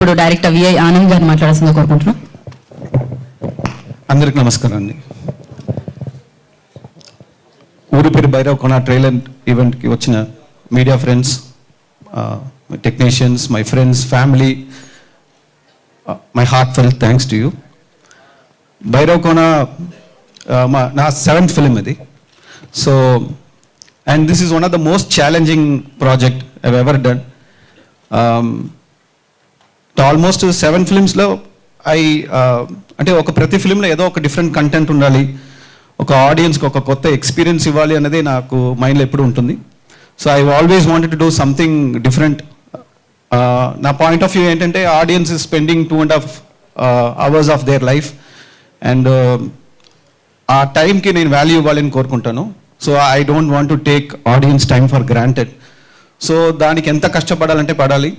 ఇప్పుడు director VI Anand గారు మాట్లాడాల్సిందిగా కోరుకుంటున్నాం. అందరికి నమస్కారం అండి. ఊరి పేరు భైరవ్ కోన ట్రైలర్ ఈవెంట్కి వచ్చిన media friends, technicians, my friends, family, my heartfelt thanks to you. Bhairav Kona నా 7th ఫిలిం ఇది. So and this is one of the most challenging project I ever done. Almost 7 ఫిలిమ్స్లో అంటే ప్రతి ఫిలింలో ఏదో ఒక డిఫరెంట్ కంటెంట్ ఉండాలి, ఒక ఆడియన్స్కి ఒక కొత్త ఎక్స్పీరియన్స్ ఇవ్వాలి అనేది నాకు మైండ్లో ఎప్పుడు ఉంటుంది. So I always wanted to do something different. నా పాయింట్ ఆఫ్ వ్యూ ఏంటంటే audience is spending 2.5 hours of their life and ఆ టైంకి నేను వాల్యూ ఇవ్వాలని కోరుకుంటాను. So I don't want to take audience time for granted. So దానికి ఎంత కష్టపడాలంటే పడాలి.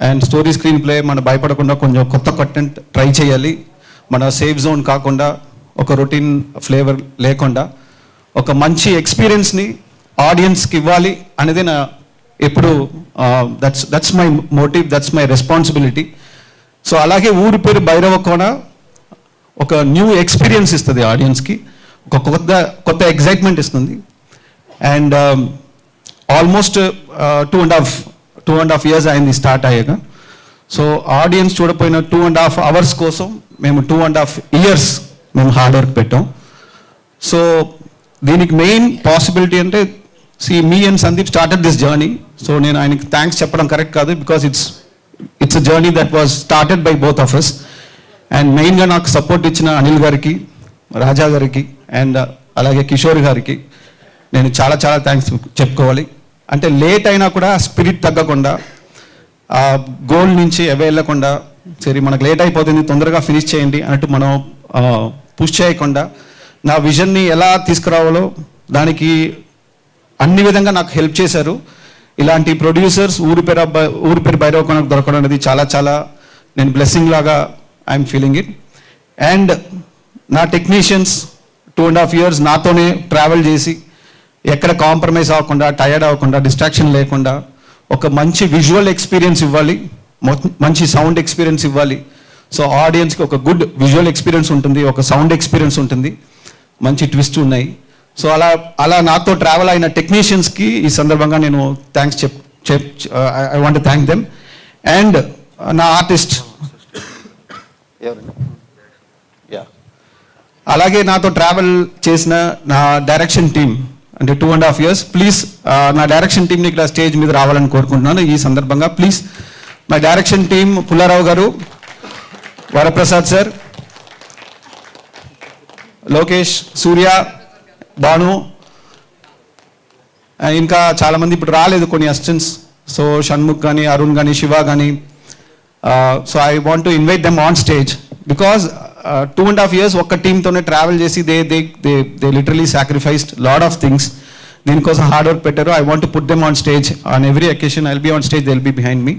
అండ్ స్టోరీ స్క్రీన్ ప్లే మన భయపడకుండా కొంచెం కొత్త కంటెంట్ ట్రై చేయాలి. మన సేఫ్ జోన్ కాకుండా, ఒక రొటీన్ ఫ్లేవర్ లేకుండా ఒక మంచి ఎక్స్పీరియన్స్ని ఆడియన్స్కి ఇవ్వాలి అనేది నా ఎప్పుడు that's my motive, that's my responsibility. So అలాగే ఊరి పేరు భైరవ కోన ఒక న్యూ ఎక్స్పీరియన్స్ ఇస్తుంది ఆడియన్స్కి, ఒక కొత్త ఎగ్జైట్మెంట్ ఇస్తుంది. అండ్ ఆల్మోస్ట్ 2.5 years అయింది స్టార్ట్ అయ్యాక. సో ఆడియన్స్ చూడపోయిన 2.5 hours కోసం మేము 2.5 years మేము హార్డ్ వర్క్ పెట్టాం. సో దీనికి మెయిన్ పాసిబిలిటీ అంటే మీ and Sandeep started this journey. So నేను ఆయనకి థ్యాంక్స్ చెప్పడం కరెక్ట్ కాదు, because it's a journey that was started by both of us. And మెయిన్గా నాకు సపోర్ట్ ఇచ్చిన అనిల్ గారికి, రాజా గారికి అండ్ అలాగే కిషోర్ గారికి నేను చాలా థ్యాంక్స్ చెప్పుకోవాలి. అంటే లేట్ అయినా కూడా స్పిరిట్ తగ్గకుండా, ఆ గోల్ నుంచి వెళ్ళకుండా, సరే మనకు లేట్ అయిపోతుంది తొందరగా ఫినిష్ చేయండి అన్నట్టు మనం పుష్ చేయకుండా నా విజన్ని ఎలా తీసుకురావాలో దానికి అన్ని విధంగా నాకు హెల్ప్ చేశారు. ఇలాంటి ప్రొడ్యూసర్స్ ఊరి పేరు భైరవ్ కోనకు దొరకడం అనేది చాలా నేను బ్లెస్సింగ్ లాగా ఐఎమ్ ఫీలింగ్ ఇట్. అండ్ నా టెక్నీషియన్స్ 2.5 years నాతోనే ట్రావెల్ చేసి ఎక్కడ కాంప్రమైజ్ అవ్వకుండా, టైర్డ్ అవ్వకుండా, డిస్ట్రాక్షన్ లేకుండా ఒక మంచి విజువల్ ఎక్స్పీరియన్స్ ఇవ్వాలి, మంచి సౌండ్ ఎక్స్పీరియన్స్ ఇవ్వాలి. సో ఆడియన్స్కి ఒక గుడ్ విజువల్ ఎక్స్పీరియన్స్ ఉంటుంది, ఒక సౌండ్ ఎక్స్పీరియన్స్ ఉంటుంది, మంచి ట్విస్ట్ ఉన్నాయి. సో అలా నాతో ట్రావెల్ అయిన టెక్నీషియన్స్కి ఈ సందర్భంగా నేను thanks I want to thank them. And నా ఆర్టిస్ట్ అలాగే నాతో ట్రావెల్ చేసిన నా డైరెక్షన్ టీమ్, అంటే 2.5 years, ప్లీజ్ నా డైరెక్షన్ టీంని ఇక్కడ స్టేజ్ మీద రావాలని కోరుకుంటున్నాను ఈ సందర్భంగా. Please my direction team, Pullarao గారు, వరప్రసాద్ సార్, లోకేష్, సూర్య, భాను, ఇంకా చాలామంది ఇప్పుడు రాలేదు కొన్ని అసిస్టెంట్స్. సో షణ్ముఖ్ కానీ, అరుణ్ కానీ, శివ కానీ. So I want to invite them on stage because 2.5 years ఒక్క టీమ్తోనే ట్రావెల్ చేసి they literally sacrificed lot of things. దీనికోసం హార్డ్ వర్క్ పెట్టారు. I want to put them on stage on every occasion. I will be on stage, they will be behind me.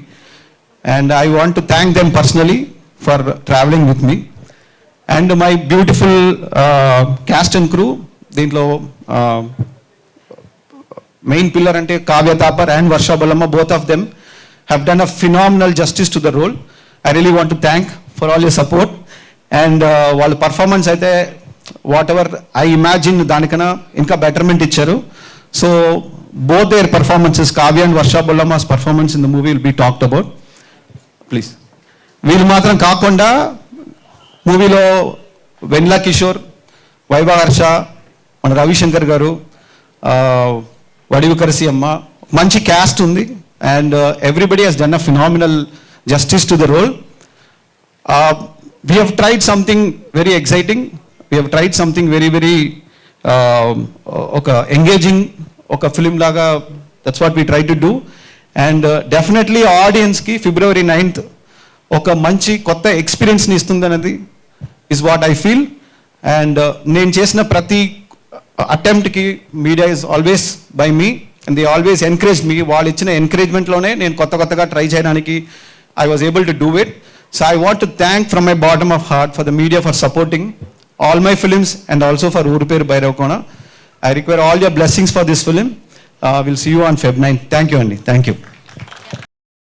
And I want to thank them personally for travelling with me. And my beautiful cast and crew, దీంట్లో main pillar అంటే Kavya Thapar and Varsha Bollamma, both of them have done a phenomenal justice to the role. I really want to thank for all your support. And వాళ్ళ performance అయితే whatever I imagine దానికన్నా ఇంకా betterment ఇచ్చారు. So both their performances, Kavya and Varsha Bollamma's performance in the movie will be talked about. Please వీళ్ళు మాత్రం కాకుండా మూవీలో వెన్లా కిషోర్, వైభవ హర్ష, మన రవిశంకర్ గారు, వడివి కరసి అమ్మ, మంచి క్యాస్ట్ ఉంది. And everybody he's done a phenomenal justice to the role. We have tried something very exciting. We have tried something very engaging, oka film laga. That's what we try to do. And definitely audience ki February 9th oka manchi kotta experience ni istundanadi is what I feel. And nenu chesina prati attempt ki media is always by me and they always encourage me. Vallu ichina encouragement lone nenu kotta ga try cheyadaniki I was able to do it. So I want to thank from my bottom of heart for the media for supporting all my films and also for Uri Peru Bhairav Kona. I require all your blessings for this film. We'll see you on Feb 9. Thank you, Andy. Thank you.